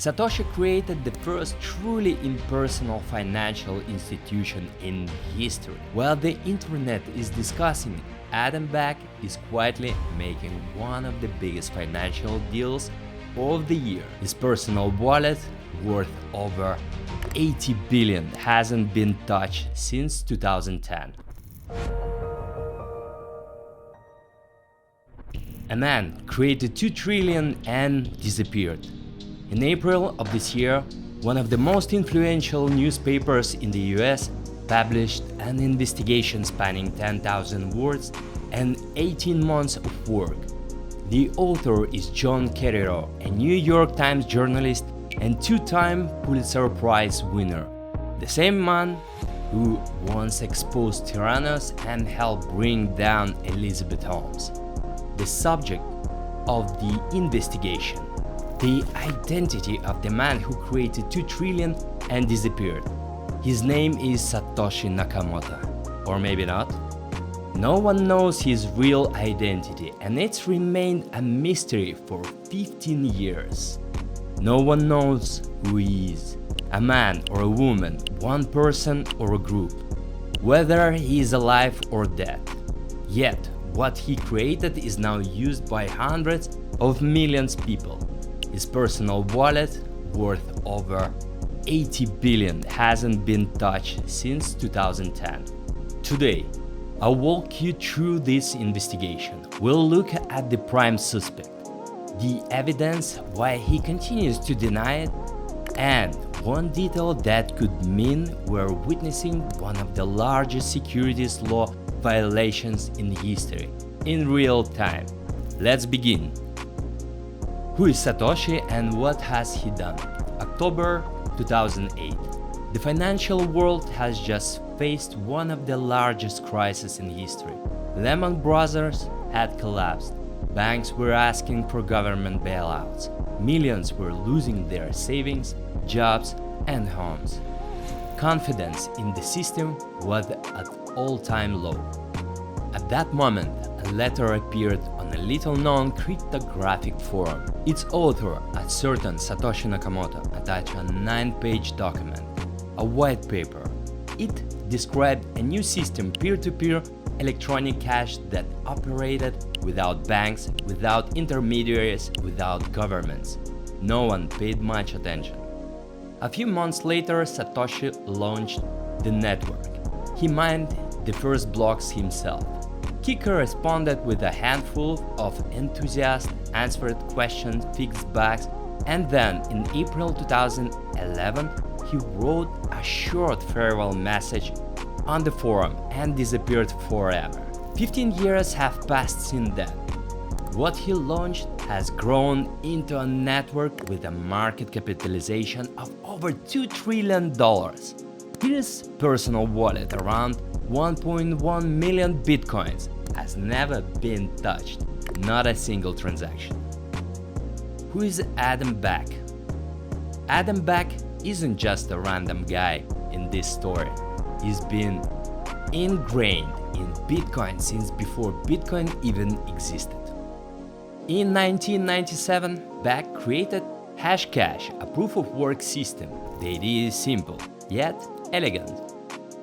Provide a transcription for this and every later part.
Satoshi created the first truly impersonal financial institution in history. While the internet is discussing, Adam Back is quietly making one of the biggest financial deals of the year. His personal wallet, worth over 80 billion, hasn't been touched since 2010. A man created 2 trillion and disappeared. In April of this year, one of the most influential newspapers in the US published an investigation spanning 10,000 words and 18 months of work. The author is John Carreyrou, a New York Times journalist and 2-time Pulitzer Prize winner. The same man who once exposed Theranos and helped bring down Elizabeth Holmes. The subject of the investigation: the identity of the man who created 2 trillion and disappeared. His name is Satoshi Nakamoto. Or maybe not. No one knows his real identity, and it's remained a mystery for 15 years. No one knows who he is, a man or a woman, one person or a group, whether he is alive or dead. Yet, what he created is now used by hundreds of millions of people. His personal wallet, worth over 80 billion, hasn't been touched since 2010. Today, I'll walk you through this investigation. We'll look at the prime suspect, the evidence, why he continues to deny it, and one detail that could mean we're witnessing one of the largest securities law violations in history, in real time. Let's begin. Who is Satoshi and what has he done? October 2008. The financial world has just faced one of the largest crises in history. Lehman Brothers had collapsed. Banks were asking for government bailouts. Millions were losing their savings, jobs, and homes. Confidence in the system was at all-time low. At that moment, a letter appeared on a little-known cryptographic forum. Its author, a certain Satoshi Nakamoto, attached a 9-page document, a white paper. It described a new system, peer-to-peer electronic cash that operated without banks, without intermediaries, without governments. No one paid much attention. A few months later, Satoshi launched the network. He mined the first blocks himself. He corresponded with a handful of enthusiasts, answered questions, fixed bugs, and then in April 2011, he wrote a short farewell message on the forum and disappeared forever. 15 years have passed since then. What he launched has grown into a network with a market capitalization of over $2 trillion. His personal wallet, around 1.1 million bitcoins, has never been touched, not a single transaction. Who is Adam Back? Adam Back isn't just a random guy in this story. He's been ingrained in Bitcoin since before Bitcoin even existed. In 1997, Back created Hashcash, a proof-of-work system. The idea is simple, yet elegant.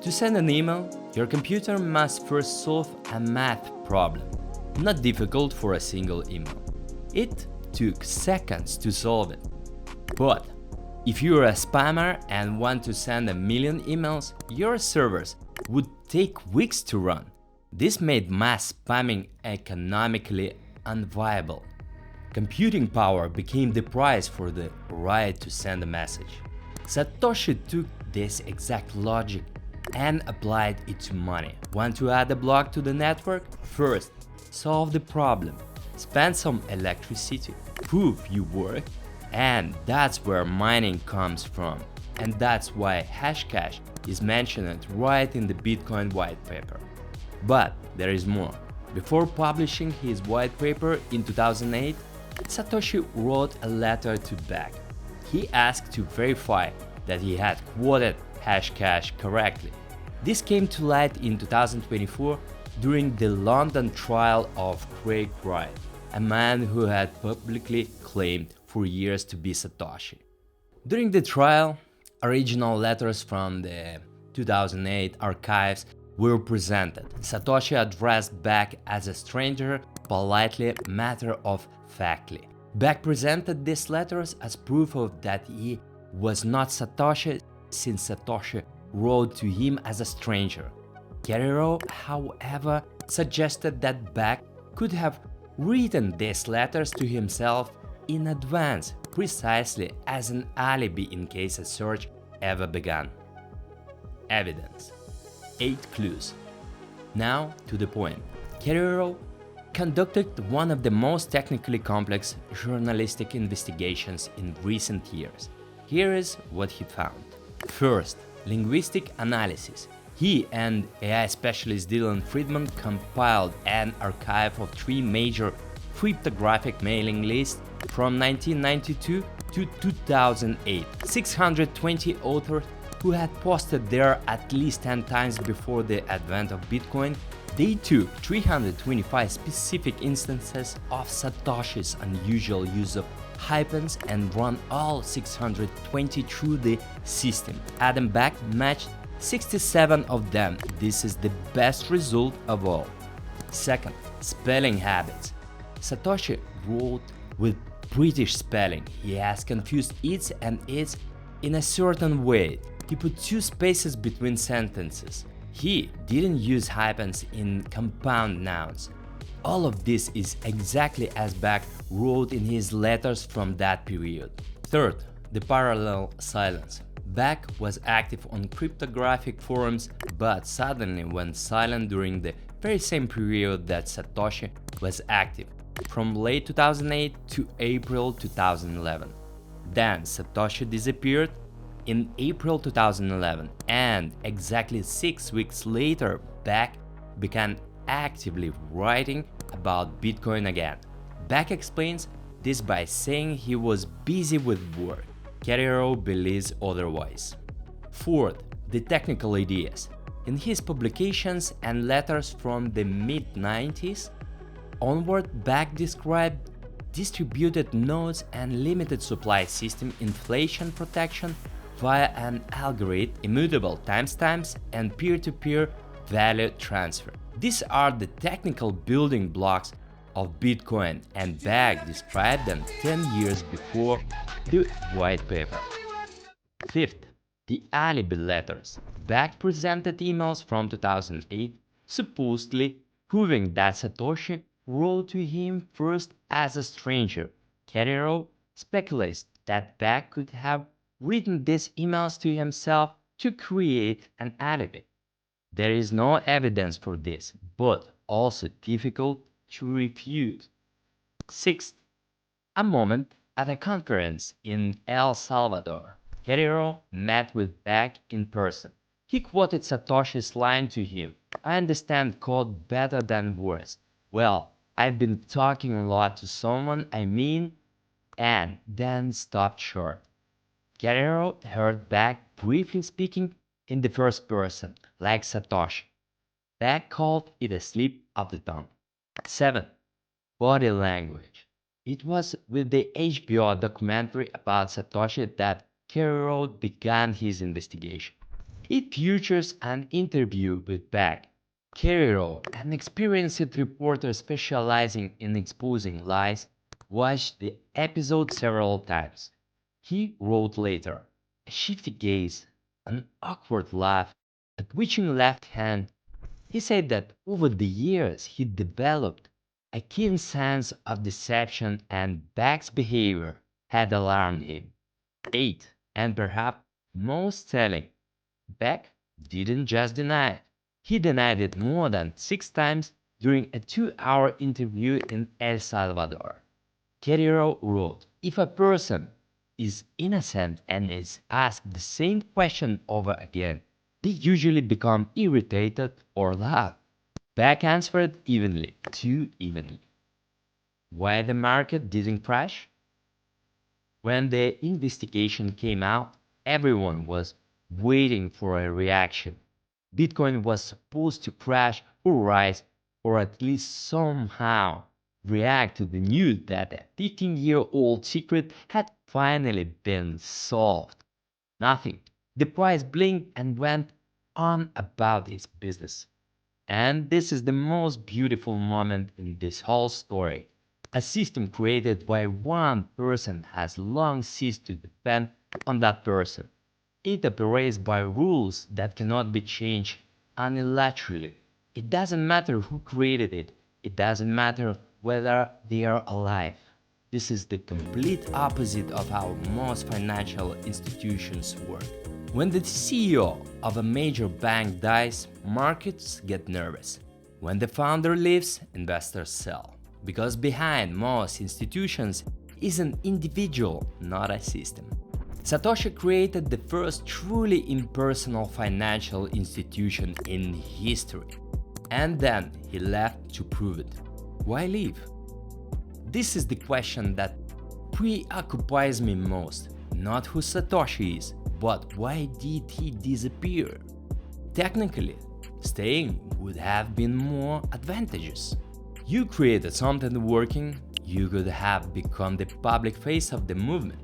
To send an email, your computer must first solve a math problem, not difficult for a single email. It took seconds to solve it. But if you're a spammer and want to send 1 million emails, your servers would take weeks to run. This made mass spamming economically unviable. Computing power became the price for the right to send a message. Satoshi took this exact logic and applied it to money. Want to add a block to the network? First, solve the problem. Spend some electricity. Prove you work. And that's where mining comes from. And that's why Hashcash is mentioned right in the Bitcoin white paper. But there is more. Before publishing his white paper in 2008, Satoshi wrote a letter to Back. He asked to verify that he had quoted Hashcash correctly. This came to light in 2024 during the London trial of Carreyrou, a man who had publicly claimed for years to be Satoshi. During the trial, original letters from the 2008 archives were presented. Satoshi addressed Beck as a stranger, politely, matter-of-factly. Beck presented these letters as proof of that he was not Satoshi, since Satoshi wrote to him as a stranger. Carreyrou, however, suggested that Beck could have written these letters to himself in advance, precisely as an alibi in case a search ever began. Evidence. 8 clues. Now to the point. Carreyrou conducted one of the most technically complex journalistic investigations in recent years. Here is what he found. First, linguistic analysis. He and AI specialist Dylan Friedman compiled an archive of 3 major cryptographic mailing lists from 1992 to 2008. 620 authors who had posted there at least 10 times before the advent of Bitcoin. They took 325 specific instances of Satoshi's unusual use of hyphens and run all 620 through the system. Adam Beck matched 67 of them. This is the best result of all. Second, spelling habits. Satoshi wrote with British spelling. He has confused its and its in a certain way. He put 2 spaces between sentences. He didn't use hyphens in compound nouns. All of this is exactly as Beck wrote in his letters from that period. Third, the parallel silence. Beck was active on cryptographic forums, but suddenly went silent during the very same period that Satoshi was active, from late 2008 to April 2011. Then Satoshi disappeared in April 2011, and exactly 6 weeks later, Beck began actively writing about Bitcoin again. Beck explains this by saying he was busy with work. Carreyrou believes otherwise. Fourth, the technical ideas. In his publications and letters from the mid-90s onward, Beck described distributed nodes and limited supply system inflation protection via an algorithm, immutable timestamps, and peer-to-peer value transfer. These are the technical building blocks of Bitcoin, and Beck described them 10 years before the white paper. Fifth, the alibi letters. Beck presented emails from 2008 supposedly proving that Satoshi wrote to him first as a stranger. Carreyrou speculates that Beck could have written these emails to himself to create an alibi. There is no evidence for this, but also difficult to refute. Sixth, a moment at a conference in El Salvador. Carreyrou met with Beck in person. He quoted Satoshi's line to him, "I understand code better than words. Well, I've been talking a lot to someone, and then stopped short." Carreyrou heard Beck briefly speaking in the first person, like Satoshi. Beck called it a slip of the tongue. 7. Body language. It was with the HBO documentary about Satoshi that Carreyrou began his investigation. It features an interview with Beck. Carreyrou, an experienced reporter specializing in exposing lies, watched the episode several times. He wrote later, a shifty gaze, an awkward laugh, a twitching left hand. He said that over the years he developed a keen sense of deception, and Beck's behavior had alarmed him. 8. And perhaps most telling, Beck didn't just deny it. He denied it more than 6 times during a 2-hour interview in El Salvador. Carreyrou wrote, "If a person is innocent and is asked the same question over again, they usually become irritated or laugh." Beck answered evenly, too evenly. Why the market didn't crash? When the investigation came out, everyone was waiting for a reaction. Bitcoin was supposed to crash or rise, or at least somehow react to the news that a 15-year-old secret had finally been solved. Nothing. The price blinked and went on about its business. And this is the most beautiful moment in this whole story. A system created by one person has long ceased to depend on that person. It operates by rules that cannot be changed unilaterally. It doesn't matter who created it. It doesn't matter whether they are alive. This is the complete opposite of how most financial institutions work. When the CEO of a major bank dies, markets get nervous. When the founder leaves, investors sell. Because behind most institutions is an individual, not a system. Satoshi created the first truly impersonal financial institution in history. And then he left to prove it. Why leave? This is the question that preoccupies me most. Not who Satoshi is, but why did he disappear? Technically, staying would have been more advantageous. You created something working, you could have become the public face of the movement.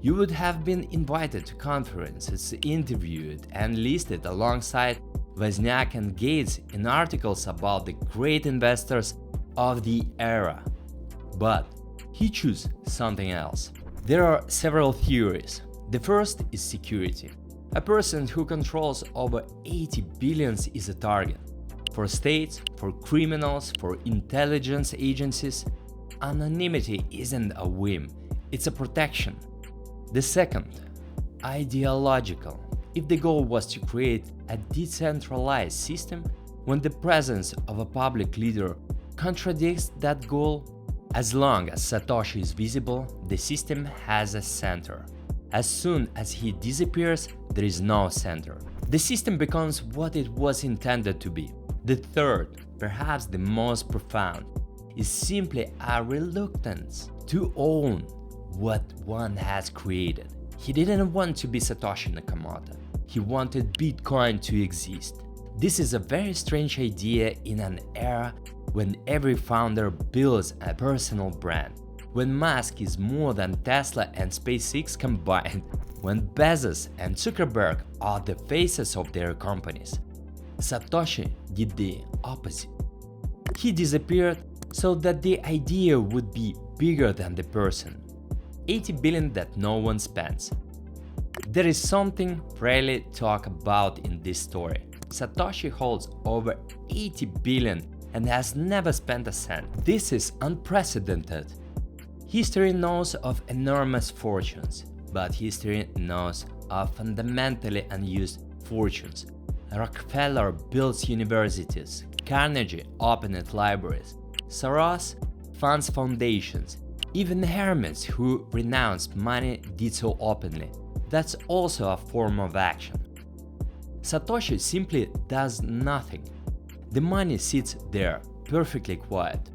You would have been invited to conferences, interviewed, and listed alongside Wozniak and Gates in articles about the great investors of the era. But he chose something else. There are several theories. The first is security. A person who controls over 80 billion is a target. For states, for criminals, for intelligence agencies, anonymity isn't a whim, it's a protection. The second, ideological. If the goal was to create a decentralized system, when the presence of a public leader contradicts that goal, as long as Satoshi is visible, the system has a center. As soon as he disappears, there is no center. The system becomes what it was intended to be. The third, perhaps the most profound, is simply a reluctance to own what one has created. He didn't want to be Satoshi Nakamoto. He wanted Bitcoin to exist. This is a very strange idea in an era when every founder builds a personal brand. When Musk is more than Tesla and SpaceX combined. When Bezos and Zuckerberg are the faces of their companies. Satoshi did the opposite. He disappeared so that the idea would be bigger than the person. 80 billion that no one spends. There is something rarely talked about in this story. Satoshi holds over 80 billion and has never spent a cent. This is unprecedented. History knows of enormous fortunes, but history knows of fundamentally unused fortunes. Rockefeller builds universities, Carnegie opened libraries, Soros funds foundations, even Hermes, who renounced money, did so openly. That's also a form of action. Satoshi simply does nothing. The money sits there, perfectly quiet.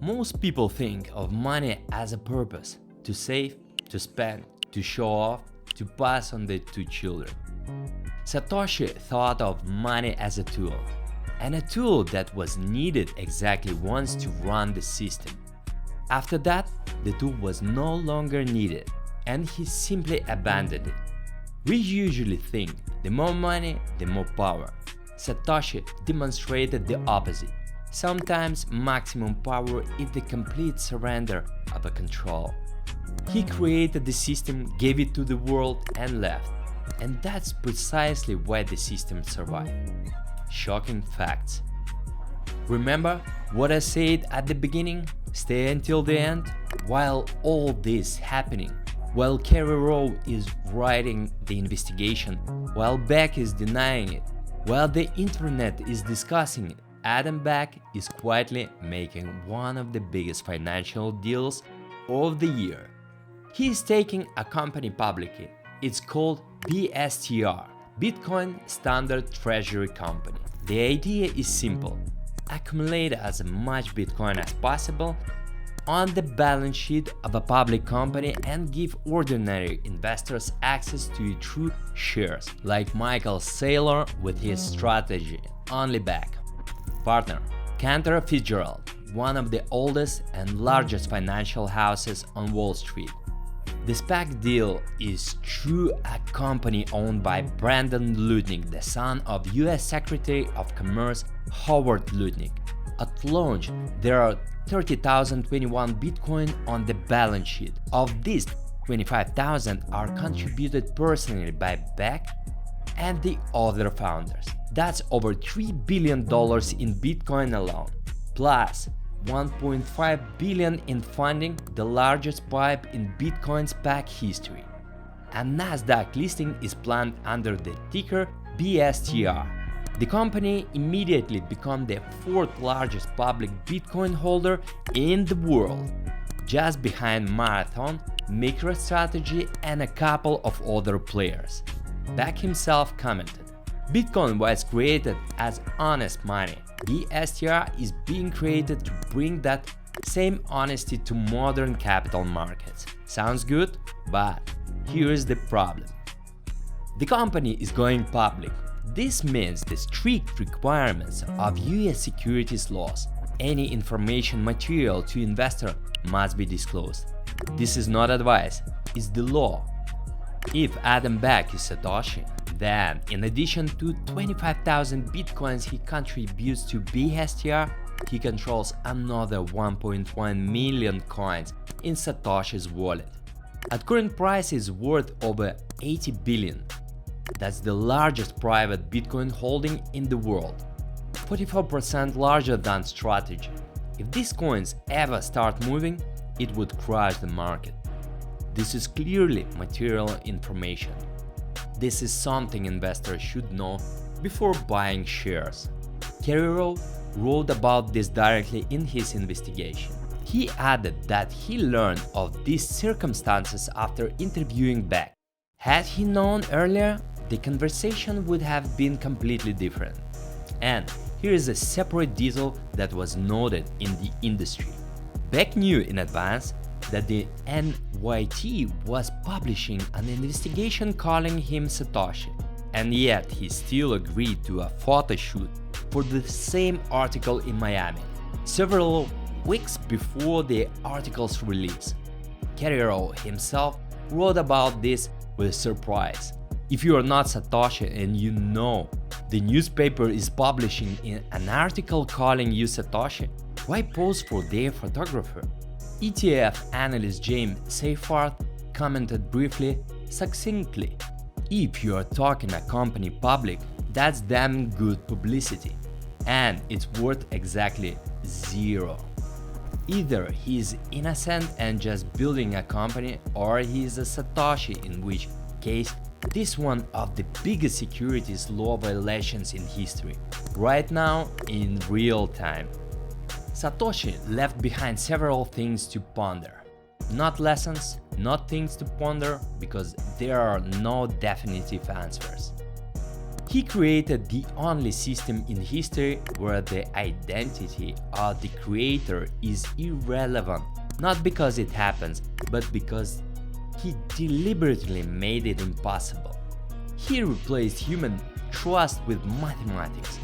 Most people think of money as a purpose, to save, to spend, to show off, to pass on to children. Satoshi thought of money as a tool, and a tool that was needed exactly once to run the system. After that, the tool was no longer needed, and he simply abandoned it. We usually think the more money, the more power. Satoshi demonstrated the opposite. Sometimes maximum power is the complete surrender of a control. He created the system, gave it to the world, and left. And that's precisely why the system survived. Shocking facts. Remember what I said at the beginning? Stay until the end? While all this happening, while Carreyrou is writing the investigation, while Beck is denying it, while the internet is discussing it, Adam Beck is quietly making one of the biggest financial deals of the year. He is taking a company publicly. It's called BSTR, Bitcoin Standard Treasury Company. The idea is simple: accumulate as much Bitcoin as possible on the balance sheet of a public company and give ordinary investors access to true shares, like Michael Saylor with his strategy, Only Back. Partner: Cantor Fitzgerald, one of the oldest and largest financial houses on Wall Street. The SPAC deal is through a company owned by Brandon Lutnick, the son of US Secretary of Commerce Howard Lutnick. At launch, there are 30,021 Bitcoin on the balance sheet. Of these, 25,000 are contributed personally by Beck and the other founders. That's over $3 billion in Bitcoin alone, plus $1.5 billion in funding, the largest pipe in Bitcoin's SPAC history. A Nasdaq listing is planned under the ticker BSTR. The company immediately became the fourth largest public Bitcoin holder in the world, just behind Marathon, MicroStrategy, and a couple of other players. Beck himself commented, "Bitcoin was created as honest money. BSTR is being created to bring that same honesty to modern capital markets." Sounds good? But here's the problem. The company is going public. This means the strict requirements of US securities laws. Any information material to investor must be disclosed. This is not advice, it's the law. If Adam Beck is Satoshi, then in addition to 25,000 bitcoins he contributes to BSTR, he controls another 1.1 million coins in Satoshi's wallet. At current price, is worth over 80 billion. That's the largest private Bitcoin holding in the world, 44% larger than Strategy. If these coins ever start moving, it would crash the market. This is clearly material information. This is something investors should know before buying shares. Carreyrou wrote about this directly in his investigation. He added that he learned of these circumstances after interviewing Beck. Had he known earlier, the conversation would have been completely different. And here is a separate detail that was noted in the industry. Beck knew in advance that the NYT was publishing an investigation calling him Satoshi, and yet he still agreed to a photo shoot for the same article in Miami, several weeks before the article's release. Carreyrou himself wrote about this with surprise. If you are not Satoshi and you know the newspaper is publishing an article calling you Satoshi, why pose for their photographer? ETF analyst James Seyfarth commented briefly, succinctly, "If you are talking a company public, that's damn good publicity. And it's worth exactly zero. Either he's innocent and just building a company, or he's a Satoshi, in which case this is one of the biggest securities law violations in history, right now in real time." Satoshi left behind several things to ponder. Not lessons, not things to ponder, because there are no definitive answers. He created the only system in history where the identity of the creator is irrelevant, not because it happens, but because he deliberately made it impossible. He replaced human trust with mathematics.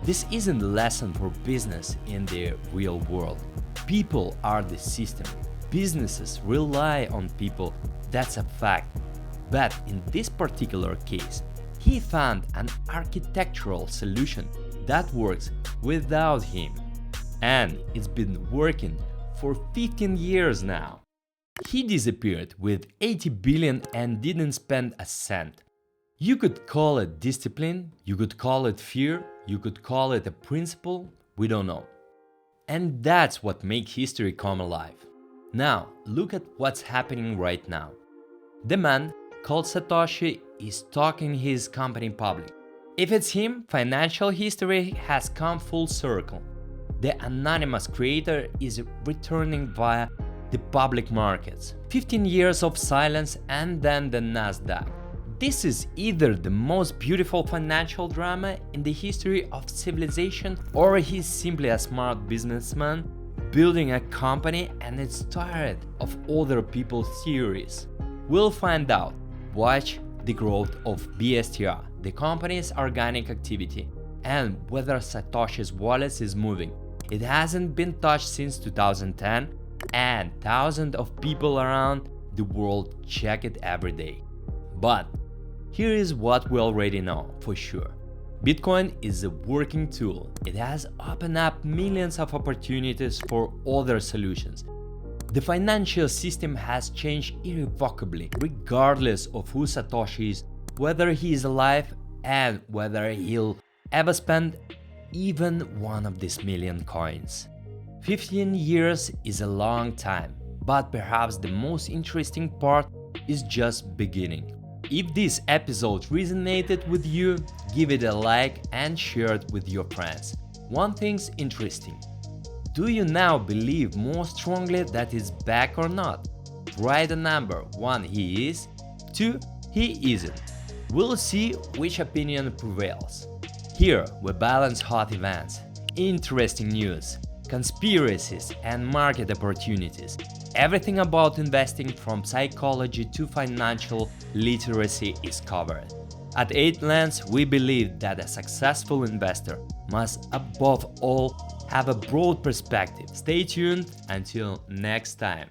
This isn't a lesson for business in the real world. People are the system. Businesses rely on people, that's a fact. But in this particular case, he found an architectural solution that works without him. And it's been working for 15 years now. He disappeared with 80 billion and didn't spend a cent. You could call it discipline, you could call it fear, you could call it a principle, we don't know. And that's what makes history come alive. Now, look at what's happening right now. The man called Satoshi is talking his company public. If it's him, financial history has come full circle. The anonymous creator is returning via the public markets. 15 years of silence and then the Nasdaq. This is either the most beautiful financial drama in the history of civilization, or he's simply a smart businessman building a company and it's tired of other people's theories. We'll find out. Watch the growth of BSTR, the company's organic activity, and whether Satoshi's wallet is moving. It hasn't been touched since 2010, and thousands of people around the world check it every day. But here is what we already know for sure. Bitcoin is a working tool. It has opened up millions of opportunities for other solutions. The financial system has changed irrevocably, regardless of who Satoshi is, whether he is alive, and whether he'll ever spend even one of these million coins. 15 years is a long time, but perhaps the most interesting part is just beginning. If this episode resonated with you, give it a like and share it with your friends. One thing's interesting. Do you now believe more strongly that he's back or not? Write a number. 1. He is. 2. He isn't. We'll see which opinion prevails. Here we balance hot events, interesting news, conspiracies, and market opportunities. Everything about investing from psychology to financial literacy is covered. At 8 Lens, we believe that a successful investor must above all have a broad perspective. Stay tuned until next time.